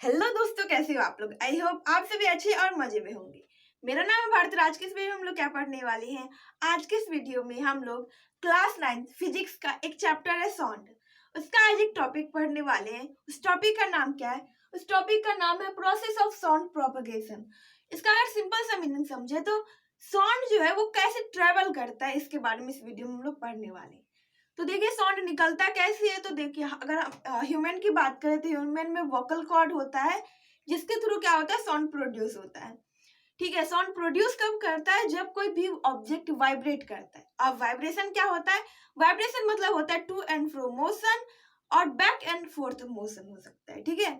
Hello दोस्तों, कैसे हो आप लोग। आई होप आप सभी अच्छे और मजे में होंगे। मेरा नाम है भारत। आज के इस वीडियो में हम लोग क्या पढ़ने वाले हैं। आज के इस वीडियो में हम लोग क्लास 9 फिजिक्स का एक चैप्टर है साउंड, उसका आज एक टॉपिक पढ़ने वाले हैं। उस टॉपिक का नाम क्या है? उस टॉपिक का नाम है प्रोसेस ऑफ साउंड प्रोपगेशन। इसका अगर सिंपल सा मीनिंग समझे तो साउंड जो है वो कैसे ट्रेवल करता है, इसके बारे में इस वीडियो में हम लोग पढ़ने वाले हैं। तो देखिए साउंड निकलता कैसे है। तो देखिए अगर ह्यूमन की बात करें तो ह्यूमन में वोकल कॉर्ड होता है, जिसके थ्रू क्या होता है, साउंड प्रोड्यूस होता है। ठीक है, साउंड प्रोड्यूस कब करता है? जब कोई भी ऑब्जेक्ट वाइब्रेट करता है। अब वाइब्रेशन क्या होता है? वाइब्रेशन मतलब होता है टू एंड फ्रो मोशन और बैक एंड फोर्थ मोशन हो सकता है। ठीक है,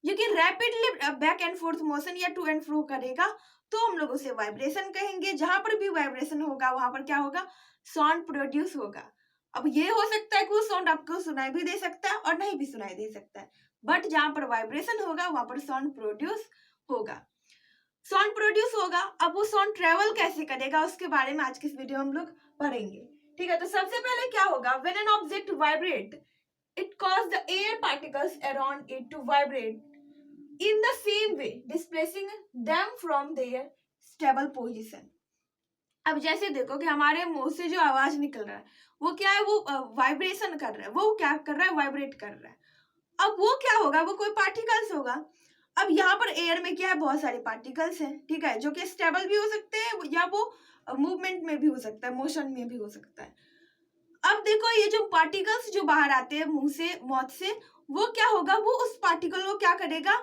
जो कि rapidly back and fourth motion या टू एंड फ्रो करेगा तो हम लोग उसे वाइब्रेशन कहेंगे। जहां पर भी वाइब्रेशन होगा वहां पर क्या होगा? साउंड प्रोड्यूस होगा। अब ये हो सकता है कि वो साउंड आपको सुनाई भी दे सकता है और नहीं भी सुनाई दे सकता है, बट जहां पर वाइब्रेशन होगा वहां पर साउंड प्रोड्यूस होगा। साउंड प्रोड्यूस होगा। अब वो साउंड ट्रेवल कैसे करेगा उसके बारे में आज के इस वीडियो में हम लोग पढ़ेंगे। ठीक है, तो सबसे पहले क्या होगा? When an object vibrate it cause the air particles around it to vibrate in the same way displacing them from their stable position. अब जैसे देखो कि हमारे मुंह से जो आवाज निकल रहा है वो क्या है? वो वाइब्रेशन कर रहा है। वो क्या कर रहा है? वाइब्रेट कर रहा है। अब वो क्या होगा? वो कोई पार्टिकल्स होगा। अब यहाँ पर एयर में क्या है? बहुत सारे पार्टिकल्स हैं। ठीक है, जो कि स्टेबल भी हो सकते हैं या वो मूवमेंट में भी हो सकता है, मोशन में भी हो सकता है। अब देखो ये जो पार्टिकल्स जो बाहर आते हैं मुंह से, मौत से, वो क्या होगा? वो उस पार्टिकल को क्या करेगा?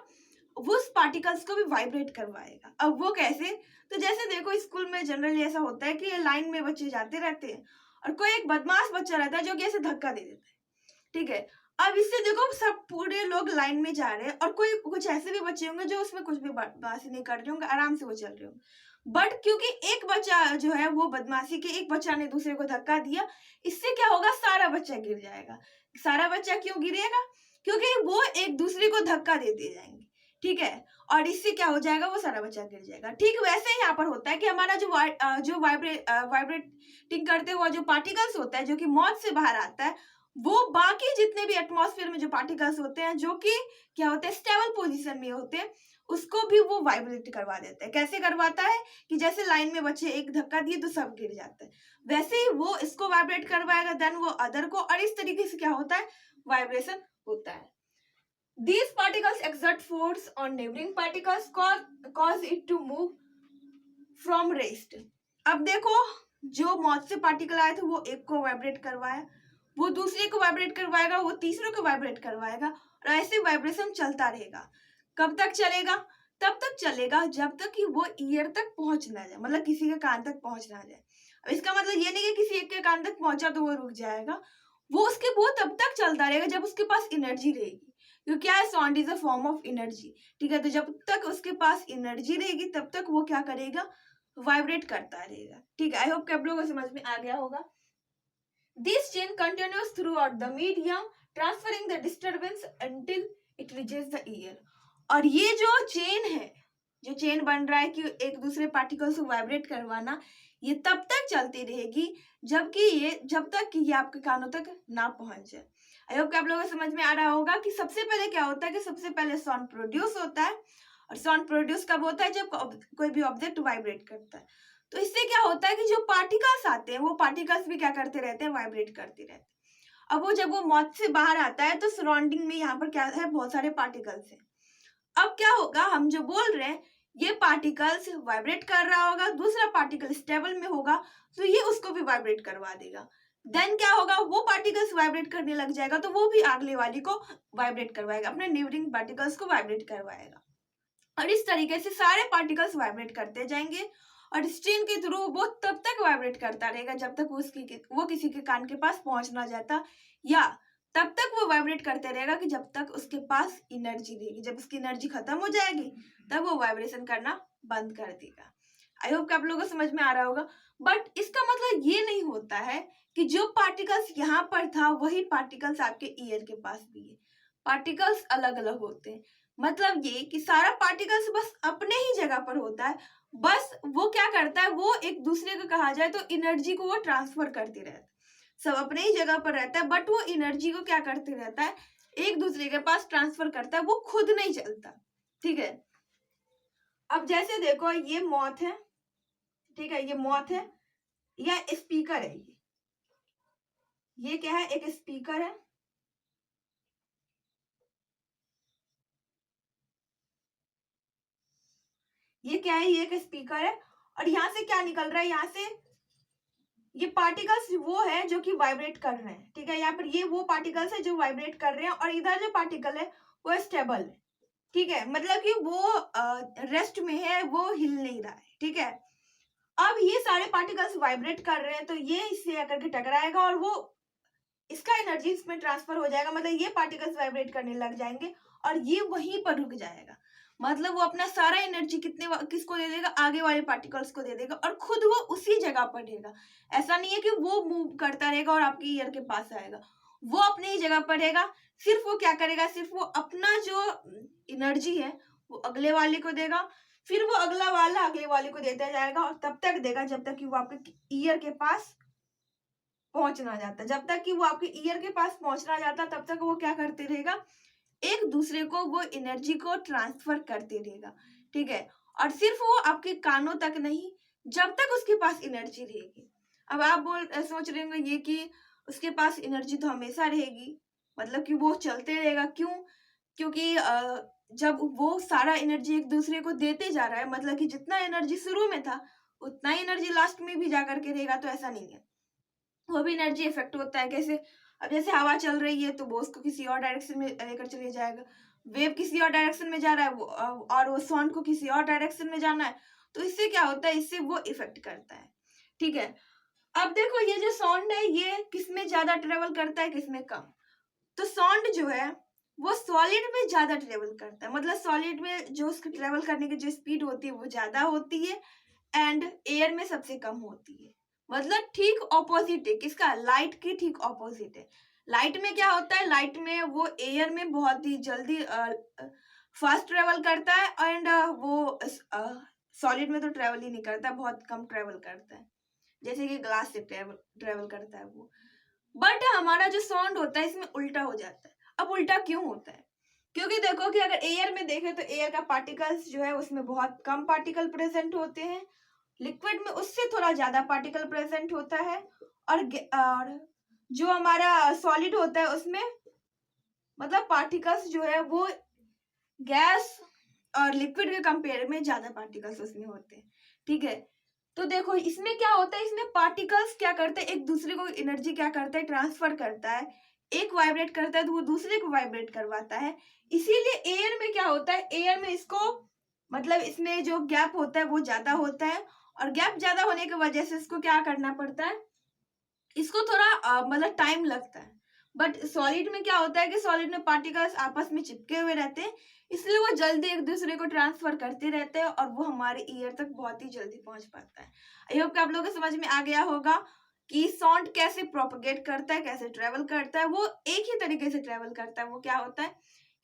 वो उस पार्टिकल्स को भी वाइब्रेट करवाएगा। अब वो कैसे? तो जैसे देखो स्कूल में जनरली ऐसा होता है कि लाइन में बच्चे जाते रहते हैं और कोई एक बदमाश बच्चा रहता है जो कि ऐसे धक्का दे देता है। ठीक है, अब इससे देखो सब पूरे लोग लाइन में जा रहे हैं और कोई कुछ ऐसे भी बच्चे होंगे जो उसमें कुछ भी बदमाशी नहीं कर रहे होंगे, आराम से वो चल रहे होंगे। बट क्योंकि एक बच्चा जो है वो बदमाशी के, एक बच्चा ने दूसरे को धक्का दिया, इससे क्या होगा? सारा बच्चा गिर जाएगा। सारा बच्चा क्यों गिरेगा? क्योंकि वो एक दूसरे को धक्का देते जाएंगे। ठीक है, और इससे क्या हो जाएगा? वो सारा बच्चा गिर जाएगा। ठीक वैसे ही यहाँ पर होता है कि हमारा जो वाइब्रेटिंग करते हुआ जो पार्टिकल्स होता है, जो कि मौत से बाहर आता है, वो बाकी जितने भी एटमॉस्फेयर में जो पार्टिकल्स होते हैं जो कि क्या होते हैं? स्टेबल पोजीशन में होते हैं, उसको भी वो वाइब्रेट करवा देता है। कैसे करवाता है? कि जैसे लाइन में बच्चे एक धक्का दिए तो सब गिर जाते हैं, वैसे ही वो इसको वाइब्रेट करवाएगा, देन वो अदर को, और इस तरीके से क्या होता है? वाइब्रेशन होता है। These particles exert force on neighboring particles cause it to move from rest. अब देखो जो मौत से पार्टिकल आए थे वो एक को वाइब्रेट करवाया, वो दूसरे को वाइब्रेट करवाएगा, वो तीसरे को वाइब्रेट करवाएगा, और ऐसे वाइब्रेशन चलता रहेगा। कब तक चलेगा? तब तक चलेगा जब तक कि वो ईयर तक पहुंच ना जाए, मतलब किसी के कान तक पहुंच ना जाए। अब इसका मतलब ये नहीं कि किसी एक के कान तक पहुंचा तो वो रुक जाएगा। वो तब तक चलता रहेगा जब उसके पास एनर्जी रहेगी। क्योंकि क्या है? Sound is a form of energy. ठीक है, तो जब तक उसके पास एनर्जी रहेगी तब तक वो क्या करेगा? वाइब्रेट करता रहेगा। ठीक है, आई होप कि आप लोगों को समझ में आ गया होगा। This chain continuous through out the medium transferring the disturbance until it reaches the year. और ये जो चेन है, जो चेन बन रहा है कि एक दूसरे पार्टिकल्स को वाइब्रेट करवाना, ये तब तक चलती रहेगी जब तक कि ये आपके कानों तक ना पहुंच जाए। आई होप कि आप लोगों को समझ में आ रहा होगा कि सबसे पहले क्या होता है कि सबसे पहले साउंड प्रोड्यूस होता है। और साउंड प्रोड्यूस कब होता है? जब कोई भी ऑब्जेक्ट वाइब्रेट करता है। तो इससे क्या होता है कि जो पार्टिकल्स आते हैं वो पार्टिकल्स भी क्या करते रहते हैं? वाइब्रेट करते रहते हैं। अब वो जब वो मौत से बाहर आता है तो सराउंडिंग में यहाँ पर क्या है? बहुत सारे पार्टिकल्स हैं। अब क्या होगा? हम जो बोल रहे हैं ये पार्टिकल्स वाइब्रेट कर रहा होगा, दूसरा पार्टिकल स्टेबल में होगा तो ये उसको भी वाइब्रेट करवा देगा। देन क्या होगा? वो पार्टिकल्स वाइब्रेट करने लग जाएगा तो वो भी अगले वाली को वाइब्रेट करवाएगा, अपने नेबरिंग पार्टिकल्स को वाइब्रेट करवाएगा। और इस तरीके से सारे पार्टिकल्स वाइब्रेट करते जाएंगे और स्ट्रिंग के थ्रू वो तब तक वाइब्रेट करता रहेगा जब तक वो किसी के कान के पास पहुंच ना जाता, या तब तक वो वाइब्रेट करते रहेगा कि जब तक उसके पास एनर्जी रहेगी। जब उसकी एनर्जी खत्म हो जाएगी तब वो वाइब्रेशन करना बंद कर देगा। आई होप कि आप लोगों को समझ में आ रहा होगा। बट इसका मतलब ये नहीं होता है कि जो पार्टिकल्स यहाँ पर था वही पार्टिकल्स आपके ईयर के पास भी है। पार्टिकल्स अलग अलग होते हैं। मतलब ये कि सारा पार्टिकल्स बस अपने ही जगह पर होता है, बस वो क्या करता है? वो एक दूसरे को कहा जाए तो एनर्जी को वो ट्रांसफर करते रहता है। सब अपने ही जगह पर रहता है बट वो एनर्जी को क्या करते रहता है? एक दूसरे के पास ट्रांसफर करता है, वो खुद नहीं चलता। ठीक है। अब जैसे देखो ये मौत है, ठीक है, ये मौत है या स्पीकर है, ये क्या है, एक स्पीकर है। ये क्या है, ये एक स्पीकर है और यहाँ से क्या निकल रहा है, यहाँ से ये पार्टिकल्स वो है जो कि वाइब्रेट कर रहे हैं, ठीक है। यहाँ पर ये वो पार्टिकल्स है जो वाइब्रेट कर रहे हैं और इधर जो पार्टिकल है वो स्टेबल है, ठीक है, मतलब कि वो रेस्ट में है, वो हिल नहीं रहा है, ठीक है। अब ये सारे पार्टिकल्स वाइब्रेट कर रहे हैं तो ये इससे आकर के टकराएगा और वो इसका एनर्जी इसमें ट्रांसफर हो जाएगा, मतलब ये पार्टिकल्स वाइब्रेट करने लग जाएंगे और ये वहीं पर रुक जाएगा। मतलब वो अपना सारा एनर्जी किसको दे देगा, आगे वाले पार्टिकल्स को दे देगा और खुद वो उसी जगह पर रहेगा। ऐसा नहीं है कि वो मूव करता रहेगा और आपके ईयर के पास आएगा, वो अपनी ही जगह पर रहेगा। सिर्फ वो क्या करेगा, सिर्फ वो अपना जो एनर्जी है वो अगले वाले को देगा, फिर वो अगला वाला अगले वाले को देता जाएगा और तब तक देगा जब तक कि वो आपके ईयर के पास पहुंचना जाता। जब तक कि वो आपके ईयर के पास पहुंचना जाता तब तक वो क्या करते रहेगा, एक दूसरे को वो एनर्जी को ट्रांसफर करते रहेगा, ठीक है। और सिर्फ वो आपके कानों तक नहीं, जब तक उसके पास एनर्जी रहेगी। अब आप सोच रहे होंगे ये कि उसके पास एनर्जी तो हमेशा रहेगी, मतलब कि वो चलते रहेगा, क्यों? क्योंकि जब वो सारा एनर्जी एक दूसरे को देते जा रहा है, मतलब कि जितना एनर्जी शुरू में था उतना ही एनर्जी लास्ट में भी जा करके रहेगा, तो ऐसा नहीं है, वो भी एनर्जी इफेक्ट होता है। कैसे? अब जैसे हवा चल रही है तो वो उसको किसी और डायरेक्शन में लेकर चले जाएगा, वेव किसी और डायरेक्शन में जा रहा है वो और वो साउंड को किसी और डायरेक्शन में जाना है, तो इससे क्या होता है, इससे वो इफेक्ट करता है, ठीक है। अब देखो ये जो साउंड है ये किसमें ज्यादा ट्रेवल करता है, किसमें कम। तो साउंड जो है वो सॉलिड में ज्यादा ट्रेवल करता है, मतलब सॉलिड में जो उसके ट्रेवल करने की जो स्पीड होती है वो ज्यादा होती है एंड एयर में सबसे कम होती है। मतलब ठीक ऑपोजिट है, किसका, लाइट की ठीक ऑपोजिट है। लाइट में क्या होता है, लाइट में वो एयर में बहुत ही जल्दी फास्ट ट्रेवल करता है एंड वो सॉलिड में तो ट्रेवल ही नहीं करता, बहुत कम ट्रेवल करता है, जैसे कि ग्लास से ट्रेवल करता है वो। बट हमारा जो साउंड होता है इसमें उल्टा हो जाता है। अब उल्टा क्यों होता है? क्योंकि देखो कि अगर एयर में देखें तो एयर का पार्टिकल्स जो है उसमें बहुत कम पार्टिकल प्रेजेंट होते हैं, लिक्विड में उससे थोड़ा ज्यादा पार्टिकल प्रेजेंट होता है और जो हमारा सॉलिड होता है उसमें मतलब पार्टिकल्स जो है वो गैस और लिक्विड के कंपेयर में ज्यादा पार्टिकल्स उसमें होते हैं, ठीक है। तो देखो इसमें क्या होता है, इसमें पार्टिकल्स क्या करते हैं, एक दूसरे को एनर्जी क्या करता है, ट्रांसफर करता है। एक वाइब्रेट करता है तो वो दूसरे को वाइब्रेट करवाता है। इसीलिए एयर में क्या होता है, एयर में इसको मतलब इसमें जो गैप होता है वो ज्यादा होता है और गैप ज्यादा होने की वजह से इसको क्या करना पड़ता है, इसको थोड़ा मतलब टाइम लगता है। बट सॉलिड में क्या होता है कि सॉलिड में पार्टिकल्स आपस में चिपके हुए रहते हैं, इसलिए वो जल्दी एक दूसरे को ट्रांसफर करते रहते हैं और वो हमारे ईयर तक बहुत ही जल्दी पहुंच पाता है। आई होप कि आप लोगों को समझ में आ गया होगा कि साउंड कैसे प्रोपगेट करता है, कैसे ट्रेवल करता है। वो एक ही तरीके से ट्रेवल करता है। वो क्या होता है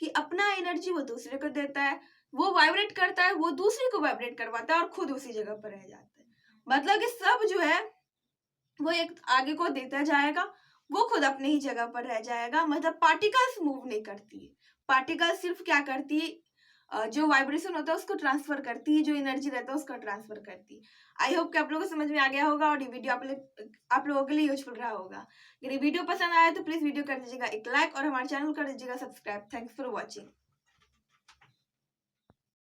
कि अपना एनर्जी वो दूसरे को देता है, वो वाइब्रेट करता है, वो दूसरे को वाइब्रेट करवाता है और खुद उसी जगह पर रह जाता है। मतलब कि सब जो है वो एक आगे को देता जाएगा, वो खुद अपनी ही जगह पर रह जाएगा। मतलब पार्टिकल्स मूव नहीं करती है, पार्टिकल्स सिर्फ क्या करती है, जो वाइब्रेशन होता है उसको ट्रांसफर करती है, जो एनर्जी रहता है उसको ट्रांसफर करती है। आई होप कि आप लोगों को समझ में आ गया होगा और ये वीडियो आप लोगों के लिए यूजफुल रहा होगा। अगर ये वीडियो पसंद आया तो प्लीज वीडियो कर दीजिएगा एक लाइक और हमारे चैनल कर दीजिएगा सब्सक्राइब। Thanks for watching.